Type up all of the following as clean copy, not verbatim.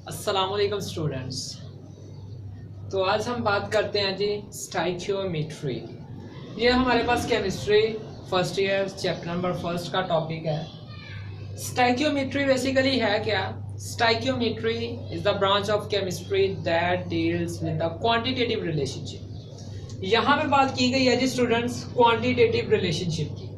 अस्सलाम वालेकुम स्टूडेंट्स। तो आज हम बात करते हैं जी स्टाइकियोमेट्री। ये हमारे पास chemistry first year chapter number first का टॉपिक है। स्टाइकियोमेट्री बेसिकली है क्या? Stoichiometry is the branch of chemistry that deals with the quantitative relationship. यहाँ पे बात की गई है जी स्टूडेंट्स क्वांटिटेटिव रिलेशनशिप की।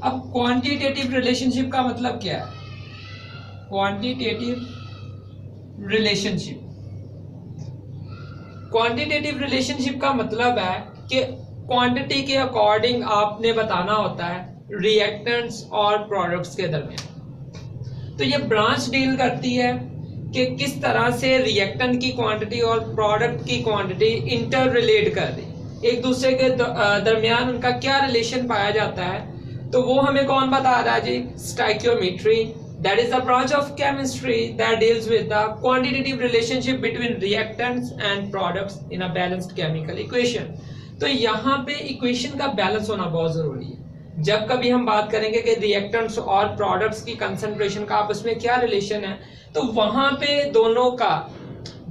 अब क्वांटिटेटिव रिलेशनशिप का मतलब क्या है? क्वांटिटेटिव रिलेशनशिप, क्वांटिटेटिव रिलेशनशिप का मतलब है कि क्वांटिटी के अकॉर्डिंग आपने बताना होता है रिएक्टेंट्स और प्रोडक्ट्स के दरमियान। तो ये ब्रांच डील करती है कि किस तरह से रिएक्टेंट की क्वांटिटी और प्रोडक्ट की क्वांटिटी इंटर रिलेट कर रही, एक दूसरे के दरमियान उनका क्या रिलेशन पाया जाता है। तो वो हमें कौन बता रहा है जी? Stoichiometry. That is the branch of chemistry that deals with the quantitative relationship between reactants and products in a balanced chemical equation। तो यहाँ पे इक्वेशन का बैलेंस होना बहुत जरूरी है। जब कभी हम बात करेंगे कि रिएक्टेंट्स और प्रोडक्ट्स की कंसंट्रेशन का आपस में क्या रिलेशन है, तो वहां पे दोनों का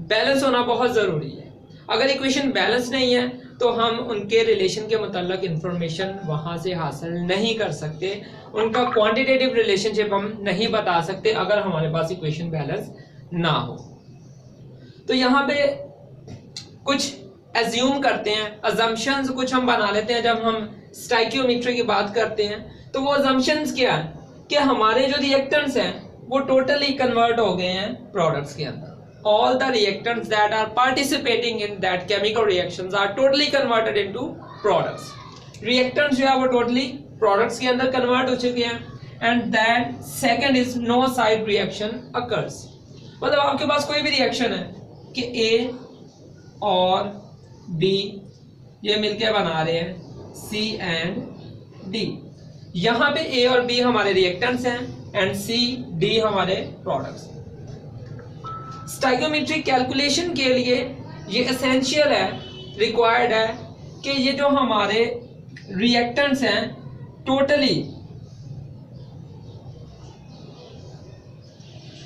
बैलेंस होना बहुत जरूरी है। अगर इक्वेशन बैलेंस नहीं है तो हम उनके रिलेशन के मुताल्लिक इंफॉर्मेशन वहां से हासिल नहीं कर सकते, उनका क्वांटिटेटिव रिलेशनशिप हम नहीं बता सकते अगर हमारे पास इक्वेशन बैलेंस ना हो। तो यहाँ पे कुछ एज्यूम करते हैं, अजम्पशंस कुछ हम बना लेते हैं जब हम स्टाइकियोमेट्री की बात करते हैं। तो वो अजम्पशंस क्या है कि हमारे जो रिएक्टेंट्स हैं वो टोटली कन्वर्ट हो गए हैं प्रोडक्ट्स के अंदर। All the reactants that are participating in that chemical reactions are totally converted into products। reactants जो है वो totally products के अंदर convert हो चुके हैं। and then second is no side reaction occurs। मतलब आपके पास कोई भी रिएक्शन है कि A और B ये मिलके बना रहे हैं C and D। यहाँ पे A और B हमारे रिएक्टेंट्स हैं and C D हमारे प्रोडक्ट्स। स्टाइकियोमेट्री कैलकुलेशन के लिए ये एसेंशियल है, रिक्वायर्ड है कि ये जो हमारे रिएक्टेंट्स हैं टोटली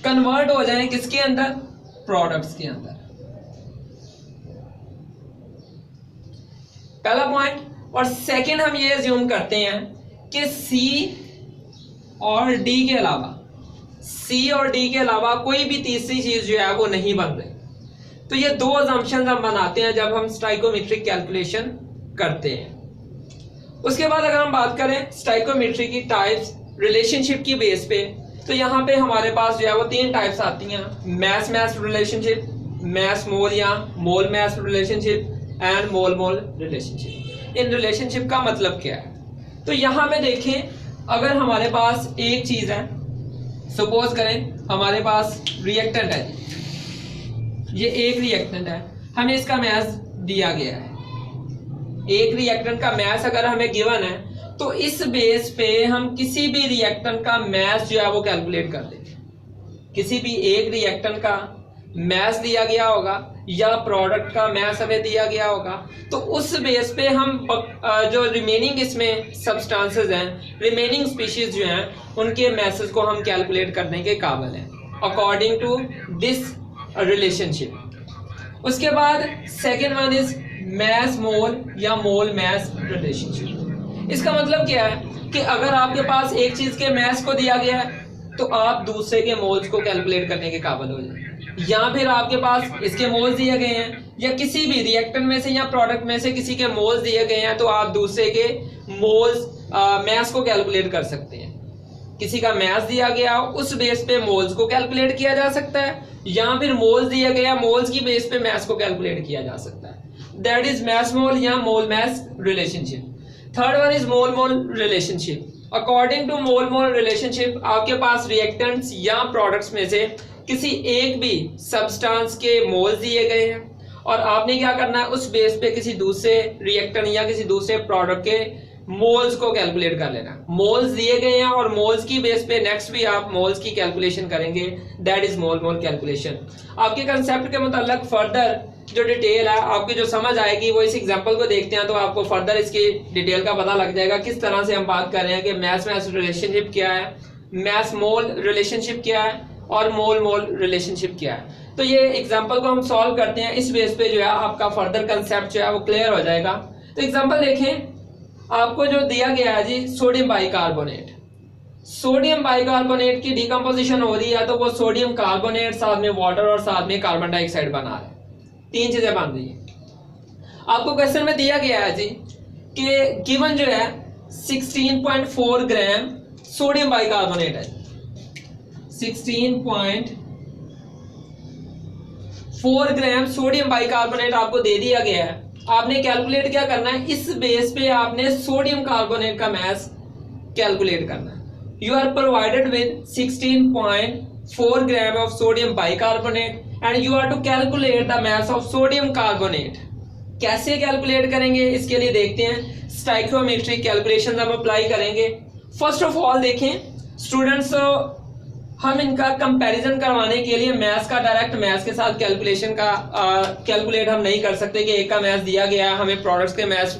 कन्वर्ट हो जाएं किसके अंदर? प्रोडक्ट्स के अंदर। पहला पॉइंट। और सेकंड हम ये अज्यूम करते हैं कि सी और डी के अलावा कोई भी तीसरी चीज जो है वो नहीं बन रही। तो ये दो अजम्पशंस हम बनाते हैं जब हम स्टाइकियोमेट्रिक कैलकुलेशन करते हैं। उसके बाद अगर हम बात करें स्टाइकियोमेट्री की टाइप्स रिलेशनशिप की बेस पे, तो यहाँ पे हमारे पास जो है वो तीन टाइप्स आती हैं: mass mass relationship, mass mole या mole mass relationship and mole mole relationship. इन रिलेशनशिप का मतलब क्या है? तो यहाँ पे देखें, अगर हमारे पास एक चीज है, सपोज करें हमारे पास रिएक्टेंट है, ये एक रिएक्टेंट है, हमें इसका मैस दिया गया है। एक रिएक्टेंट का मैस अगर हमें गिवन है तो इस बेस पे हम किसी भी रिएक्टेंट का मैस जो है वो कैलकुलेट कर देंगे। किसी भी एक रिएक्टेंट का मैस दिया गया होगा या प्रोडक्ट का मैस हमें दिया गया होगा, तो उस बेस पे हम जो रिमेनिंग इसमें सब्सटेंसेस हैं, रिमेनिंग स्पीशीज जो हैं, उनके मैसेज को हम कैलकुलेट करने के काबिल हैं अकॉर्डिंग टू दिस रिलेशनशिप। उसके बाद second one is mass mole या मोल मैस रिलेशनशिप। इसका मतलब क्या है कि अगर आपके पास एक चीज के मैस को दिया गया है तो आप दूसरे के मोल्स को कैलकुलेट करने के काबिल हो जाए, या फिर आपके पास इसके मोल्स दिए गए हैं या किसी भी रिएक्टेंट में से या प्रोडक्ट में से किसी के मोल्स दिए गए हैं, तो आप दूसरे के मोल्स मैस को कैलकुलेट कर सकते हैं। किसी का मैस दिया गया उस बेस पे मोल्स को कैलकुलेट किया जा सकता है, या फिर मोल्स दिया गया मोल्स की बेस पे मैस को कैलकुलेट किया जा सकता है। दैट इज मैस मोल या mole mass relationship. Third one is mole mole relationship. According to mole mole relationship आपके पास रिएक्टेंट्स या प्रोडक्ट्स में से किसी एक भी सब्सटेंस के मोल्स दिए गए हैं और आपने क्या करना है, उस बेस पे किसी दूसरे रिएक्टेंट या किसी दूसरे प्रोडक्ट के मोल्स को कैलकुलेट कर लेना। मोल्स दिए गए हैं और मोल्स की बेस पे नेक्स्ट भी आप मोल्स की कैलकुलेशन करेंगे, that is mole mole calculation. आपके कंसेप्ट के मुताल्लिक फर्दर जो डिटेल है आपकी जो समझ आएगी वो इस एग्जांपल को देखते हैं तो आपको फर्दर इसकी डिटेल का पता लग जाएगा किस तरह से हम बात कर रहे हैं कि मैस मैस रिलेशनशिप क्या है, मैस मोल रिलेशनशिप क्या है, और मोल मोल रिलेशनशिप क्या है। तो ये एग्जांपल को हम सॉल्व करते हैं, इस बेस पे जो है आपका फर्दर कंसेप्ट जो है वो क्लियर हो जाएगा। तो एग्जांपल देखें, आपको जो दिया गया है जी सोडियम बाइकार्बोनेट, सोडियम बाइकार्बोनेट की डिकम्पोजिशन हो रही है, तो वो सोडियम कार्बोनेट साथ में वाटर और साथ में कार्बन डाइऑक्साइड बना रहा है, 3 चीजें बन रही है। आपको क्वेश्चन में दिया गया है जी कि गिवन जो है 16.4 ग्राम सोडियम बाइकार्बोनेट है, 16.4 ग्राम सोडियम बाइकार्बोनेट आपको दे दिया गया है। आपने कैलकुलेट क्या करना है, इस बेस पे आपने सोडियम कार्बोनेट का मास कैलकुलेट करना है। You are provided with 16.4 gram of sodium bicarbonate and you are to calculate the mass of sodium carbonate. कैसे कैलकुलेट करेंगे इसके लिए देखते हैं, स्टाइकियोमेट्रिक कैलकुलेशंस हम अप्लाई करेंगे। फर्स्ट ऑफ ऑल देखें स्टूडेंट्स, हम इनका कंपैरिजन करवाने के लिए मैथ्स का डायरेक्ट मैथ्स के साथ कैलकुलेशन का कैलकुलेट हम नहीं कर सकते कि एक का मैथ्स दिया गया है हमें प्रोडक्ट्स के मैथ्स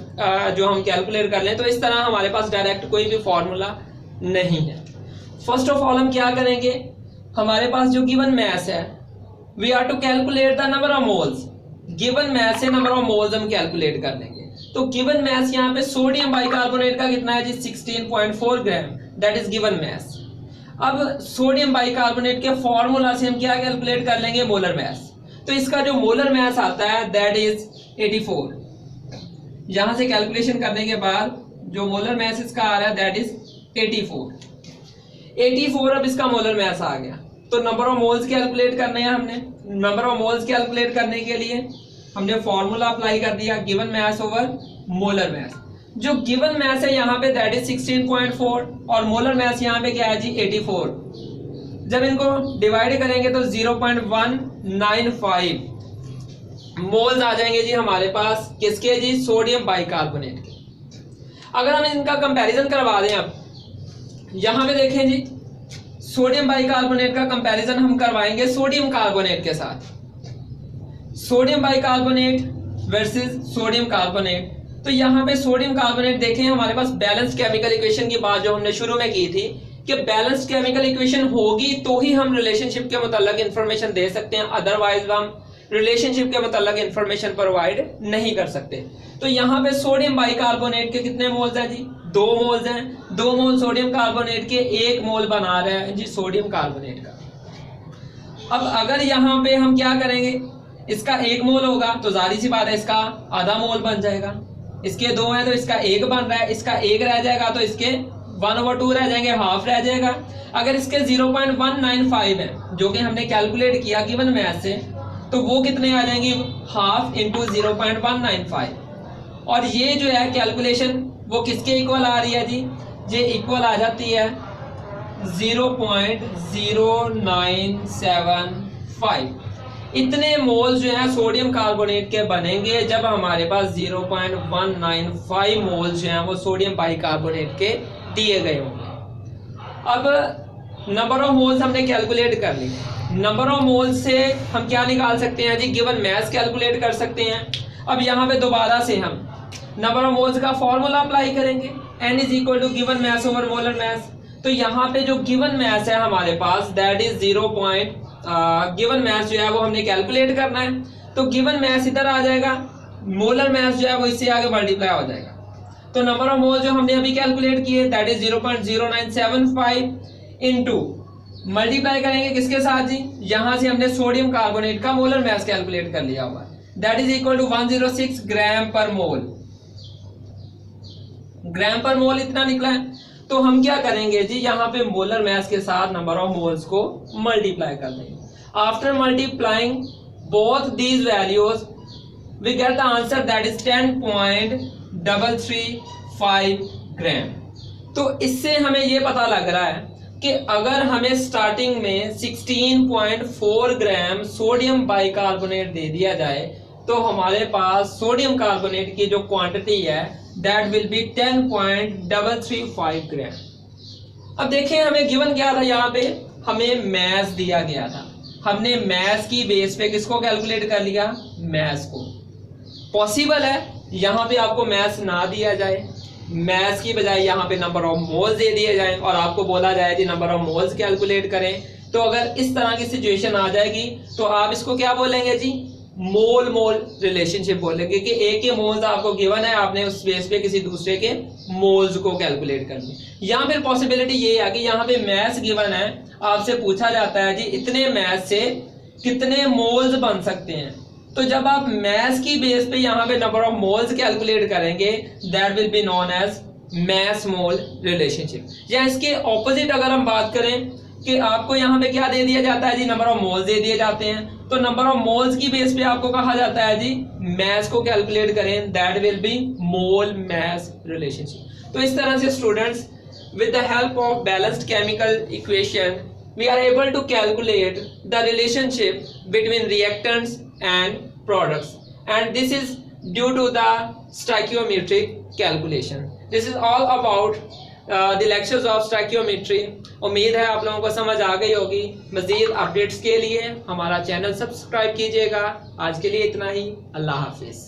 जो हम कैलकुलेट कर लें, तो इस तरह हमारे पास डायरेक्ट कोई भी फॉर्मूला नहीं है। फर्स्ट ऑफ ऑल हम क्या करेंगे, हमारे पास जो गिवन मैथ्स है we are to calculate the number of moles, given mass से नंबर ऑफ मोल्स हम कैलकुलेट कर लेंगे। तो गिवन मैथ्स यहाँ पे सोडियम बाइकार्बोनेट का कितना है जी 16.4 ग्राम, दैट इज गिवन मैथ्स। अब सोडियम बाइकार्बोनेट के फॉर्मूला से हम क्या कैलकुलेट कर लेंगे, मोलर मास। तो इसका जो मोलर मास आता है दैट इज 84। यहां से कैलकुलेशन करने के बाद जो मोलर मास इसका आ रहा है दैट इज 84। अब इसका मोलर मास आ गया, तो नंबर ऑफ मोल्स कैलकुलेट करने हैं हमने। नंबर ऑफ मोल्स कैलकुलेट करने के लिए हमने फॉर्मूला अप्लाई कर दिया, गिवन मास ओवर मोलर मास। जो गिवन मास है यहाँ पे दैट इज 16.4 और मोलर मास यहाँ पे क्या है जी 84। जब इनको डिवाइड करेंगे तो 0.195 मोल्स आ जाएंगे जी हमारे पास, किसके जी, सोडियम बाइकार्बोनेट के। अगर हम इनका कंपैरिजन करवा दें, अब यहाँ पे देखें जी सोडियम बाइकार्बोनेट का कंपैरिजन हम करवाएंगे सोडियम कार्बोनेट के साथ, sodium bicarbonate versus sodium carbonate. तो यहाँ पे सोडियम कार्बोनेट देखें, हमारे पास बैलेंस केमिकल इक्वेशन की बात जो हमने शुरू में की थी कि बैलेंस केमिकल इक्वेशन होगी तो ही हम रिलेशनशिप के मुताल्लिक इंफॉर्मेशन दे सकते हैं, अदरवाइज हम रिलेशनशिप के मुताल्लिक इंफॉर्मेशन प्रोवाइड नहीं कर सकते। तो यहाँ पे सोडियम बाइकार्बोनेट के कितने मोल्स हैं जी, 2 मोल्स हैं। 2 मोल सोडियम कार्बोनेट के 1 मोल बना रहे हैं जी सोडियम कार्बोनेट का। अब अगर यहाँ पे हम क्या करेंगे, इसका 1 मोल होगा तो जाहिर सी बात है इसका आधा मोल बन जाएगा, इसके 2 हैं तो इसका 1 बन रहा है, इसका 1 रह जाएगा तो इसके 1/2 रह जाएंगे, हाफ रह जाएगा। अगर इसके 0.195 है जो कि हमने कैलकुलेट किया गिवन मैथ से, तो वो कितने आ जाएंगे, हाफ इंटू 0.195। और ये जो है कैलकुलेशन वो किसके इक्वल आ रही है जी, ये इक्वल आ जाती है 0.0975। इतने मोल्स जो है सोडियम कार्बोनेट के बनेंगे जब हमारे पास 0.195 मोल्स जो हैं वो सोडियम बाइकार्बोनेट के दिए गए होंगे। अब नंबर ऑफ मोल्स हमने कैलकुलेट कर ली, नंबर ऑफ मोल्स से हम क्या निकाल सकते हैं जी, गिवन मास कैलकुलेट कर सकते हैं। अब यहाँ पे दोबारा से हम नंबर ऑफ मोल्स का फॉर्मूला अप्लाई करेंगे, n is equal to given mass over molar mass. तो यहाँ पे जो गिवन मास है हमारे पास दैट इज गिवन मास जो है वो हमने कैलकुलेट करना है, तो गिवन मास इधर आ जाएगा, मोलर मास जो है वो इससे आगे मल्टीप्लाई हो जाएगा। तो नंबर ऑफ मोल जो हमने अभी कैलकुलेट किए दैट इज 0.0975 इनटू मल्टीप्लाई करेंगे किसके साथ जी, यहां से हमने सोडियम कार्बोनेट का मोलर मास कैलकुलेट कर लिया हुआ है, दैट इज इक्वल टू 106 ग्राम पर मोल। ग्राम पर मोल इतना निकला है, तो हम क्या करेंगे जी, यहाँ पे मोलर मास के साथ नंबर ऑफ मोल्स को मल्टीप्लाई कर देंगे। After multiplying both these values we get the answer that is 10.335 gram. तो इससे हमें ये पता लग रहा है कि अगर हमें स्टार्टिंग में 16.4 ग्राम सोडियम बाइकार्बोनेट दे दिया जाए तो हमारे पास सोडियम कार्बोनेट की जो क्वांटिटी है दैट विल बी 10.335 ग्राम। अब देखिए हमें गिवन क्या था, यहाँ पे हमें मैस दिया गया था, हमने मैस की बेस पे किसको कैलकुलेट कर लिया, मैस को। पॉसिबल है यहाँ पे आपको मैस ना दिया जाए, मैस की बजाय यहाँ पे नंबर ऑफ मोल्स दे दिए जाए और आपको बोला जाए कि नंबर ऑफ मोल्स कैलकुलेट करें, तो अगर इस तरह की सिचुएशन आ जाएगी तो आप इसको क्या बोलेंगे जी, मोल मोल रिलेशनशिप बोलेंगे कि एक के मोल्स आपको गिवन है, आपने उस बेस पे किसी दूसरे के मोल्स को कैलकुलेट करनी। या फिर पॉसिबिलिटी ये है कि यहाँ पे मैथ गिवन है, आपसे पूछा जाता है जी इतने मैथ से कितने मोल्स बन सकते हैं, तो जब आप मैथ की बेस पे यहाँ पे नंबर ऑफ मोल्स कैलकुलेट करेंगे that will be known as mass mole relationship. या इसके ऑपोजिट अगर हम बात करें कि आपको यहाँ पे क्या दे दिया जाता है जी, नंबर ऑफ मोल्स दे दिए जाते हैं, तो नंबर ऑफ मोल्स की बेस पे आपको कहा जाता है जी मैथ को कैलकुलेट करें, that will B mole math relationship. तो इस तरह से students with the help of balanced chemical equation we are able to calculate the relationship between reactants and products, and this is due to the stoichiometric calculation. This is all about the lectures of stoichiometry. उम्मीद है आप लोगों को समझ आ गई होगी। मज़ीद updates के लिए हमारा चैनल सब्सक्राइब कीजिएगा। आज के लिए इतना ही, अल्लाह हाफिज़।